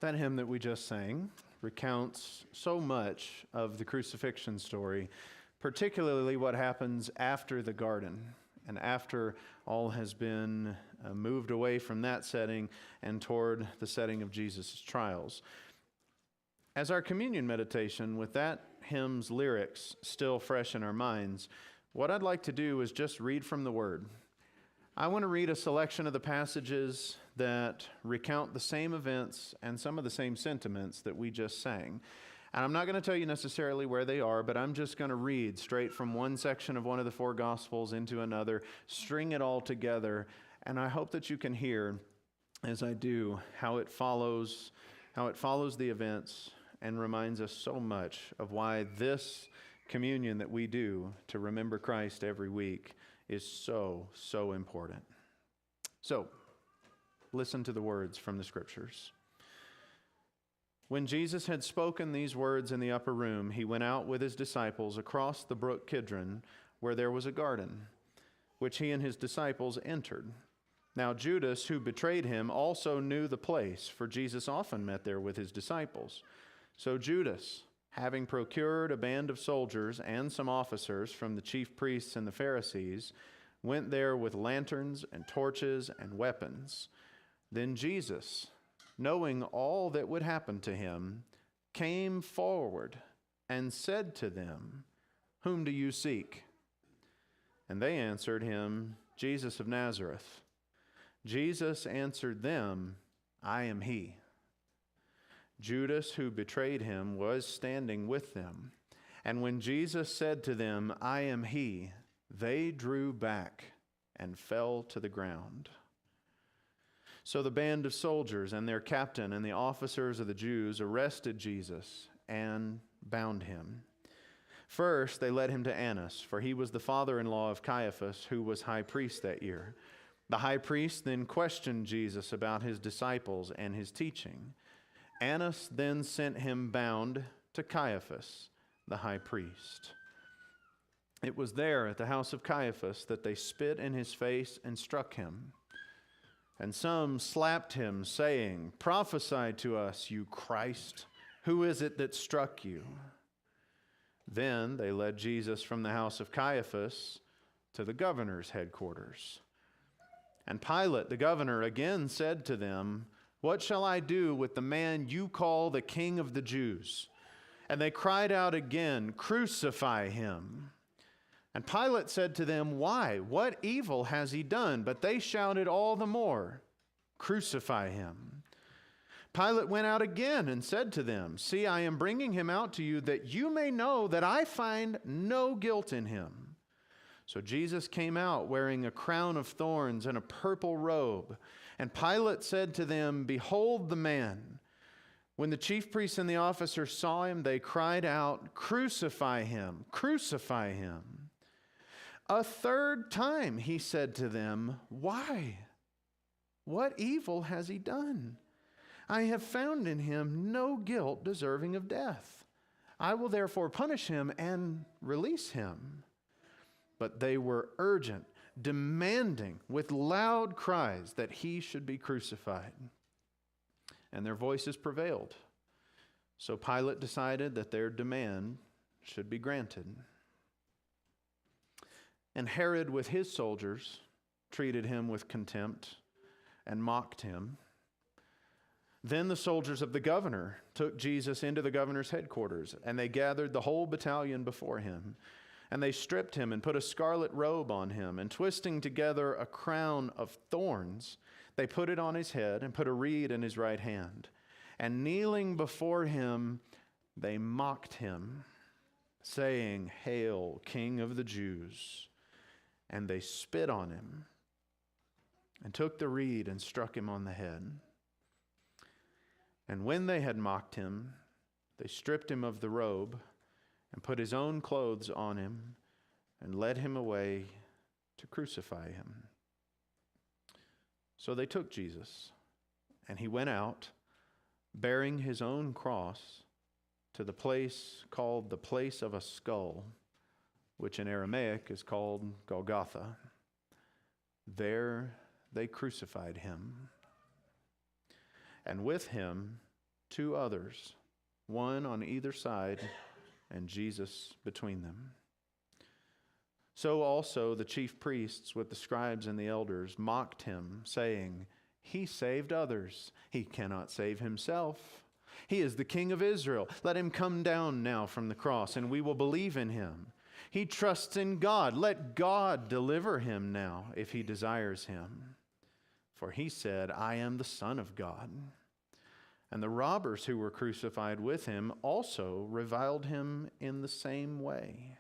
That hymn that we just sang recounts so much of the crucifixion story, particularly what happens after the garden and after all has been moved away from that setting and toward the setting of Jesus' trials. As our communion meditation, with that hymn's lyrics still fresh in our minds, what I'd like to do is just read from the Word. I want to read a selection of the passages that recount the same events and some of the same sentiments that we just sang. And I'm not going to tell you necessarily where they are, but I'm just going to read straight from one section of one of the four Gospels into another, string it all together, and I hope that you can hear, as I do, how it follows the events and reminds us so much of why this communion that we do to remember Christ every week is so important. So, listen to the words from the Scriptures. When Jesus had spoken these words in the upper room, he went out with his disciples across the brook Kidron, where there was a garden, which he and his disciples entered. Now Judas, who betrayed him, also knew the place, for Jesus often met there with his disciples. So Judas, having procured a band of soldiers and some officers from the chief priests and the Pharisees, went there with lanterns and torches and weapons. Then Jesus, knowing all that would happen to him, came forward and said to them, "Whom do you seek?" And they answered him, "Jesus of Nazareth." Jesus answered them, "I am he." Judas, who betrayed him, was standing with them. And when Jesus said to them, "I am he," they drew back and fell to the ground. So the band of soldiers and their captain and the officers of the Jews arrested Jesus and bound him. First, they led him to Annas, for he was the father-in-law of Caiaphas, who was high priest that year. The high priest then questioned Jesus about his disciples and his teaching. Annas then sent him bound to Caiaphas, the high priest. It was there at the house of Caiaphas that they spit in his face and struck him. And some slapped him, saying, "Prophesy to us, you Christ. Who is it that struck you?" Then they led Jesus from the house of Caiaphas to the governor's headquarters. And Pilate, the governor, again said to them, "What shall I do with the man you call the King of the Jews?" And they cried out again, "Crucify him." And Pilate said to them, "Why? What evil has he done?" But they shouted all the more, "Crucify him." Pilate went out again and said to them, "See, I am bringing him out to you that you may know that I find no guilt in him." So Jesus came out wearing a crown of thorns and a purple robe. And Pilate said to them, "Behold the man." When the chief priests and the officers saw him, they cried out, "Crucify him! Crucify him!" A third time he said to them, "Why? What evil has he done? I have found in him no guilt deserving of death. I will therefore punish him and release him." But they were urgent, demanding with loud cries that he should be crucified. And their voices prevailed. So Pilate decided that their demand should be granted. And Herod with his soldiers treated him with contempt and mocked him. Then the soldiers of the governor took Jesus into the governor's headquarters, and they gathered the whole battalion before him. And they stripped him and put a scarlet robe on him, and twisting together a crown of thorns, they put it on his head and put a reed in his right hand. And kneeling before him, they mocked him, saying, "Hail, King of the Jews!" And they spit on him and took the reed and struck him on the head. And when they had mocked him, they stripped him of the robe and put his own clothes on him and led him away to crucify him. So they took Jesus, and he went out, bearing his own cross, to the place called the Place of a Skull, which in Aramaic is called Golgotha. There they crucified him, and with him two others, one on either side, and Jesus between them. So also the chief priests with the scribes and the elders mocked him, saying, "He saved others. He cannot save himself. He is the King of Israel. Let him come down now from the cross, and we will believe in him. He trusts in God. Let God deliver him now if he desires him. For he said, 'I am the Son of God.' And the robbers who were crucified with him also reviled him in the same way.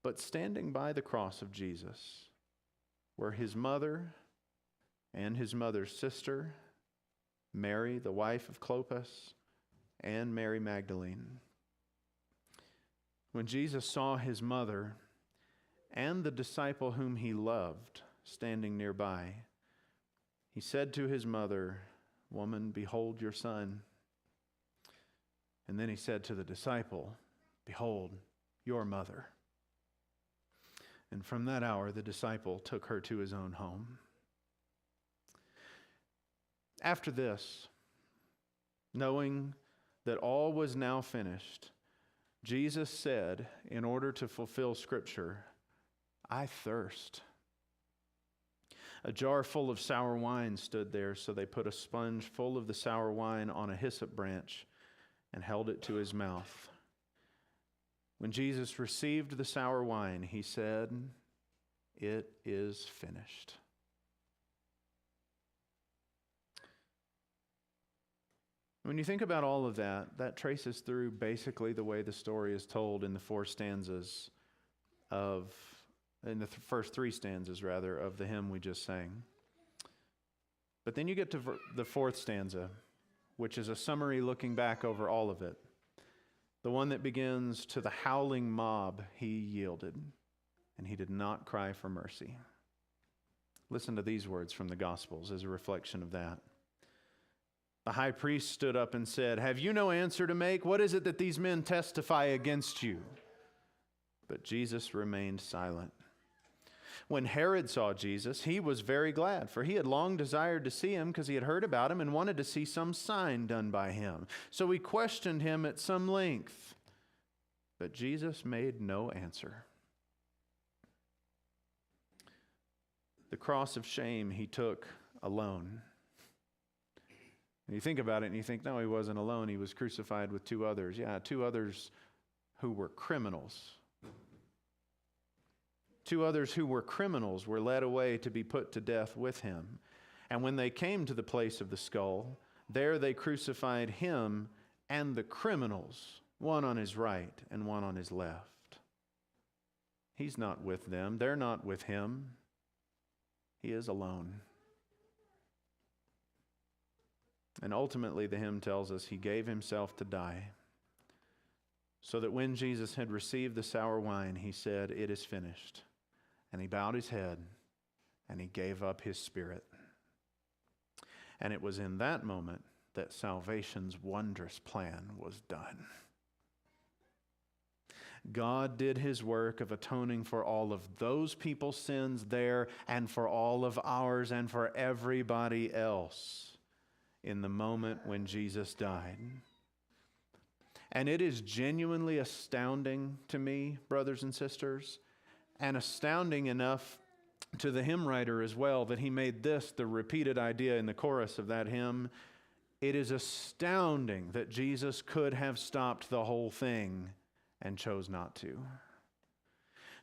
But standing by the cross of Jesus were his mother and his mother's sister, Mary, the wife of Clopas, and Mary Magdalene. When Jesus saw his mother and the disciple whom he loved standing nearby, he said to his mother, 'Woman, behold your son.' And then he said to the disciple, 'Behold your mother.' And from that hour, the disciple took her to his own home. After this, knowing that all was now finished, Jesus said, in order to fulfill Scripture, 'I thirst.' A jar full of sour wine stood there, so they put a sponge full of the sour wine on a hyssop branch and held it to his mouth. When Jesus received the sour wine, he said, 'It is finished.'" When you think about all of that, that traces through basically the way the story is told in the first three stanzas, of the hymn we just sang. But then you get to the fourth stanza, which is a summary looking back over all of it. The one that begins, "To the howling mob he yielded, and he did not cry for mercy." Listen to these words from the Gospels as a reflection of that. "The high priest stood up and said, 'Have you no answer to make? What is it that these men testify against you?' But Jesus remained silent. When Herod saw Jesus, he was very glad, for he had long desired to see him because he had heard about him and wanted to see some sign done by him. So he questioned him at some length, but Jesus made no answer. The cross of shame he took alone. And you think about it and you think, no, he wasn't alone. He was crucified with two others. Yeah, two others who were criminals. Two others who were criminals were led away to be put to death with him. And when they came to the place of the skull, there they crucified him and the criminals, one on his right and one on his left. He's not with them. They're not with him. He is alone. And ultimately, the hymn tells us he gave himself to die, so that when Jesus had received the sour wine, he said, 'It is finished.' And he bowed his head and he gave up his spirit. And it was in that moment that salvation's wondrous plan was done. God did his work of atoning for all of those people's sins there and for all of ours and for everybody else in the moment when Jesus died. And it is genuinely astounding to me, brothers and sisters, and astounding enough to the hymn writer as well, that he made this the repeated idea in the chorus of that hymn. It is astounding that Jesus could have stopped the whole thing and chose not to.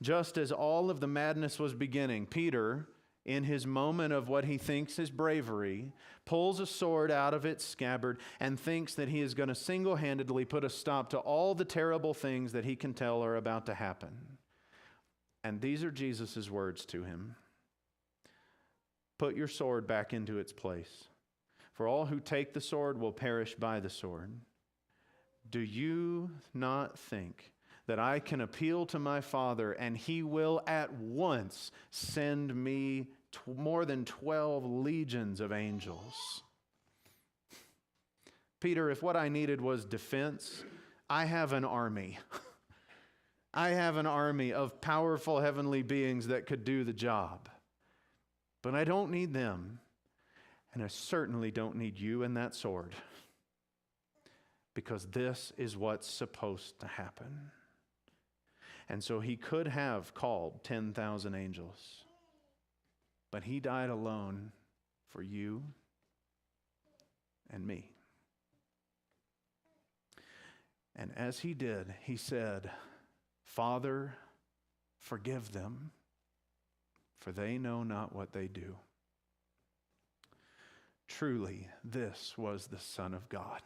Just as all of the madness was beginning, Peter, in his moment of what he thinks is bravery, pulls a sword out of its scabbard and thinks that he is going to single-handedly put a stop to all the terrible things that he can tell are about to happen. And these are Jesus' words to him. "Put your sword back into its place, for all who take the sword will perish by the sword. Do you not think that I can appeal to my Father and he will at once send me more than 12 legions of angels?" Peter, if what I needed was defense, I have an army. I have an army of powerful heavenly beings that could do the job. But I don't need them. And I certainly don't need you and that sword, because this is what's supposed to happen. And so he could have called 10,000 angels, but he died alone for you and me. And as he did, he said, Father, forgive them, for they know not what they do. Truly, this was the Son of God.